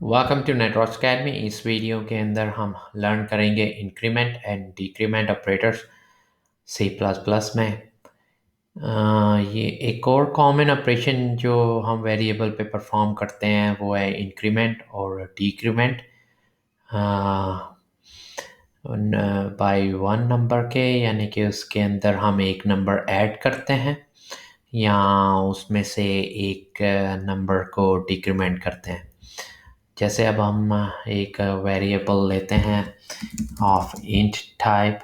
Welcome to network academy. इस video के अंदर हम लर्न करेंगे increment and decrement operators C plus plus में। ये एक और कॉमन ऑपरेशन जो हम वेरिएबल पे परफॉर्म करते हैं वो है इंक्रीमेंट और डिक्रीमेंट बाय वन नंबर के, यानी कि उसके अंदर हम एक नंबर ऐड करते हैं या उसमें से एक नंबर को डिक्रीमेंट करते हैं। जैसे अब हम एक वेरिएबल लेते हैं ऑफ इंट टाइप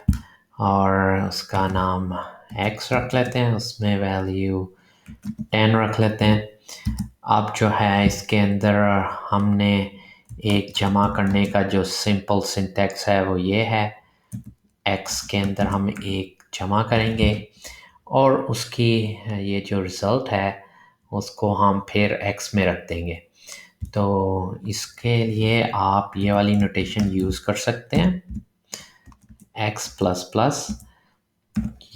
और उसका नाम x रख लेते हैं, उसमें वैल्यू 10 रख लेते हैं। अब जो है इसके अंदर हमने एक जमा करने का जो सिंपल सिंटैक्स है वो ये है, x के अंदर हम एक जमा करेंगे और उसकी ये जो रिज़ल्ट है उसको हम फिर x में रख देंगे। तो इसके लिए आप ये वाली नोटेशन यूज़ कर सकते हैं, x प्लस प्लस।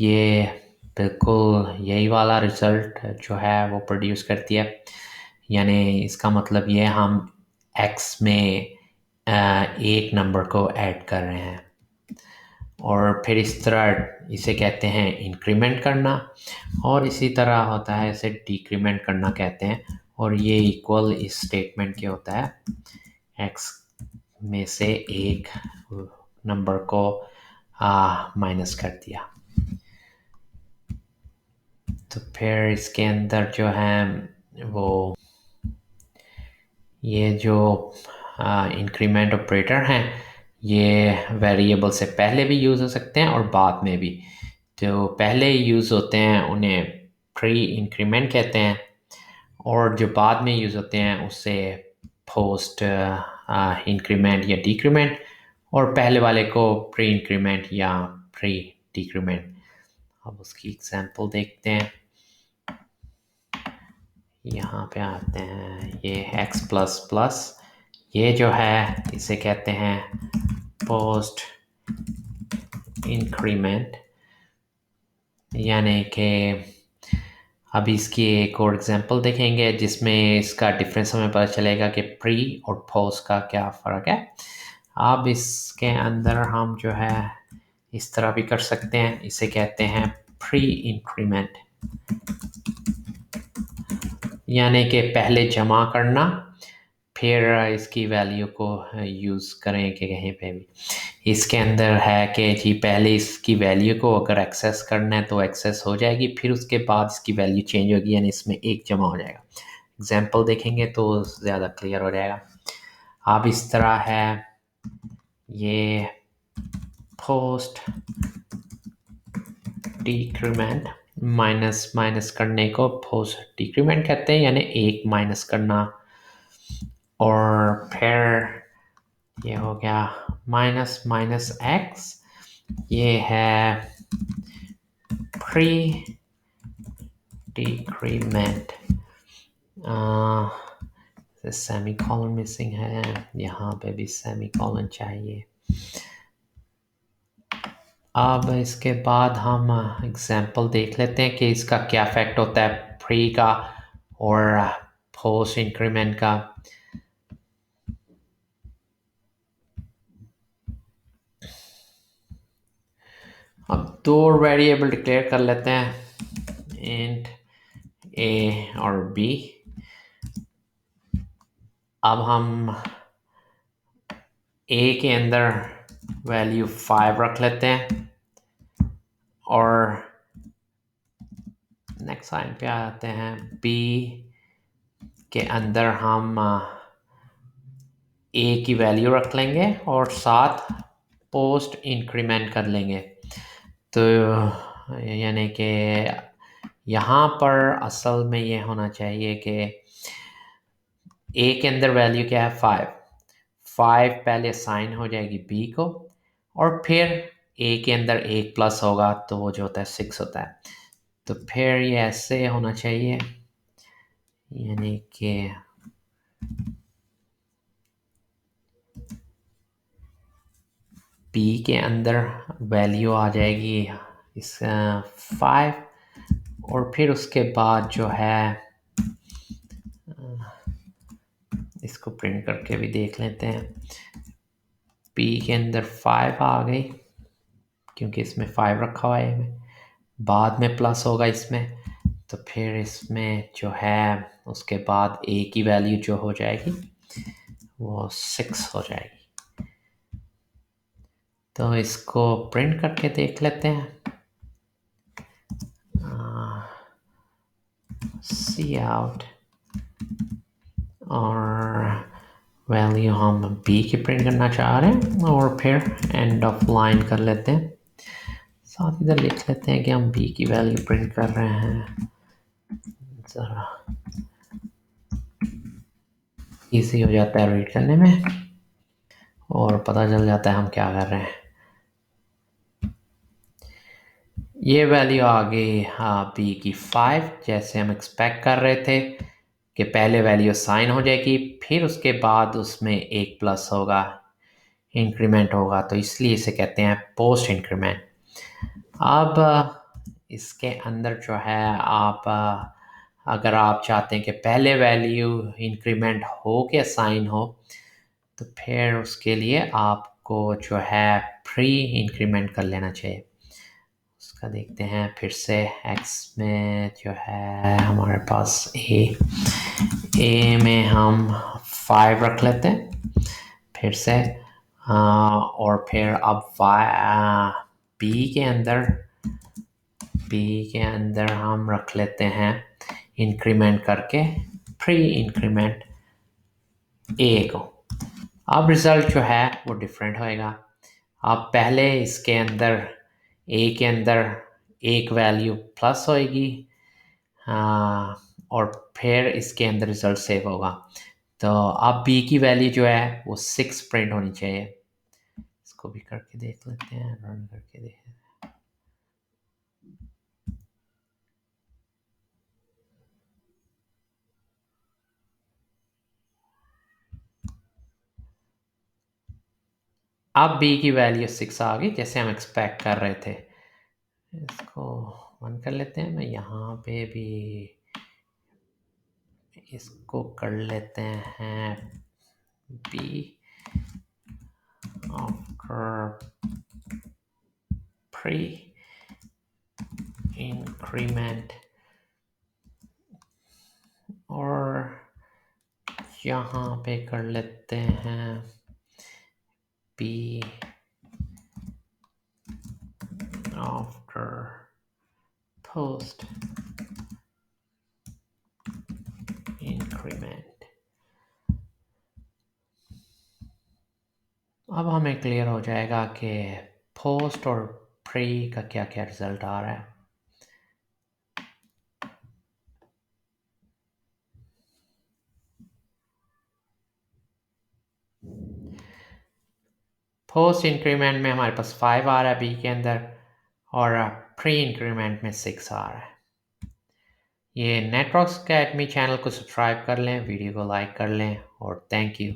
ये बिल्कुल यही वाला रिज़ल्ट जो है वो प्रोड्यूस करती है, यानी इसका मतलब ये हम x में एक नंबर को ऐड कर रहे हैं और फिर इस तरह इसे कहते हैं इंक्रीमेंट करना, और इसी तरह होता है इसे डिक्रीमेंट करना कहते हैं। और ये इक्वल इस स्टेटमेंट के होता है, x में से एक नंबर को माइनस कर दिया। तो फिर इसके अंदर जो है वो ये जो इंक्रीमेंट ऑपरेटर हैं ये वेरिएबल से पहले भी यूज़ हो सकते हैं और बाद में भी। जो पहले यूज़ होते हैं उन्हें प्री इंक्रीमेंट कहते हैं, और जो बाद में यूज़ होते हैं उससे पोस्ट इंक्रीमेंट या डिक्रीमेंट, और पहले वाले को प्री इंक्रीमेंट या प्री डिक्रीमेंट। अब उसकी एग्जांपल देखते हैं। यहाँ पे आते हैं, ये x प्लस प्लस ये जो है इसे कहते हैं पोस्ट इंक्रीमेंट, यानी कि अभी इसकी एक और एग्जांपल देखेंगे जिसमें इसका डिफरेंस हमें पता चलेगा कि प्री और पोस्ट का क्या फ़र्क है। अब इसके अंदर हम जो है इस तरह भी कर सकते हैं, इसे कहते हैं प्री इंक्रीमेंट, यानी कि पहले जमा करना फिर इसकी वैल्यू को यूज़ करें कि कहीं पे भी। इसके अंदर है कि जी पहले इसकी वैल्यू को अगर एक्सेस करना है तो एक्सेस हो जाएगी, फिर उसके बाद इसकी वैल्यू चेंज होगी, यानी इसमें एक जमा हो जाएगा। एग्जांपल देखेंगे तो ज़्यादा क्लियर हो जाएगा। अब इस तरह है ये पोस्ट डिक्रीमेंट, माइनस माइनस करने को पोस्ट डिक्रीमेंट कहते हैं, यानी एक माइनस करना। और फिर ये हो गया माइनस माइनस एक्स, ये है pre decrement. Semi colon missing है, यहाँ पे भी सेमी कॉलन चाहिए। अब इसके बाद हम एग्जांपल देख लेते हैं कि इसका क्या इफेक्ट होता है प्री का और पोस्ट इंक्रीमेंट का। अब दो वेरिएबल डिक्लेयर कर लेते हैं, इंट ए और बी। अब हम ए के अंदर वैल्यू 5 रख लेते हैं और नेक्स्ट लाइन पे आते हैं, बी के अंदर हम ए की वैल्यू रख लेंगे और साथ पोस्ट इंक्रीमेंट कर लेंगे। तो यानी कि यहाँ पर असल में ये होना चाहिए कि ए के अंदर वैल्यू क्या है 5, 5 पहले साइन हो जाएगी बी को और फिर ए के अंदर एक प्लस होगा तो वो जो होता है 6 होता है। तो फिर ये ऐसे होना चाहिए, यानी कि बी के अंदर वैल्यू आ जाएगी इस 5, और फिर उसके बाद जो है इसको प्रिंट करके भी देख लेते हैं। पी के अंदर 5 आ गई, क्योंकि इसमें 5 रखा हुआ है, बाद में प्लस होगा इसमें, तो फिर इसमें जो है उसके बाद ए की वैल्यू जो हो जाएगी वो 6 हो जाएगी। तो इसको प्रिंट करके देख लेते हैं। सी आउट, और वैल्यू हम बी की प्रिंट करना चाह रहे हैं, और फिर एंड ऑफ लाइन कर लेते हैं। साथ इधर लिख लेते हैं कि हम बी की वैल्यू प्रिंट कर रहे हैं। ज़रा इजी हो जाता है रीड करने में, और पता चल जाता है हम क्या कर रहे हैं। ये वैल्यू आ गई बी की 5, जैसे हम एक्सपेक्ट कर रहे थे कि पहले वैल्यू साइन हो जाएगी, फिर उसके बाद उसमें एक प्लस होगा, इंक्रीमेंट होगा, तो इसलिए इसे कहते हैं पोस्ट इंक्रीमेंट। अब इसके अंदर जो है आप अगर आप चाहते हैं कि पहले वैल्यू इंक्रीमेंट हो के साइन हो, तो फिर उसके लिए आपको जो है प्री इंक्रीमेंट कर लेना चाहिए। उसका देखते हैं फिर से। एक्स में जो है हमारे पास ए में हम 5 रख लेते हैं फिर से, और फिर अब बी के अंदर हम रख लेते हैं इंक्रीमेंट करके प्री इंक्रीमेंट ए को। अब रिज़ल्ट जो है वो डिफरेंट होएगा। अब पहले इसके अंदर ए के अंदर एक वैल्यू प्लस होएगी, और फिर इसके अंदर रिज़ल्ट सेव होगा। तो अब बी की वैल्यू जो है वो 6 प्रिंट होनी चाहिए। इसको भी करके देख लेते हैं, रन करके देख। अब बी की वैल्यू 6 आ गई, जैसे हम एक्सपेक्ट कर रहे थे। इसको 1 कर लेते हैं। मैं यहाँ पे भी इसको कर लेते हैं बी आफ्टर प्री इंक्रीमेंट, और यहाँ पे कर लेते हैं बी आफ्टर पोस्ट इंक्रीमेंट। अब हमें क्लियर हो जाएगा कि पोस्ट और प्री का क्या क्या रिजल्ट आ रहा है। पोस्ट इंक्रीमेंट में हमारे पास 5 आ रहा है बी के अंदर, और प्री इंक्रीमेंट में 6 आ रहा है। ये नेटवर्क्स अकेडमी चैनल को सब्सक्राइब कर लें, वीडियो को लाइक कर लें, और थैंक यू।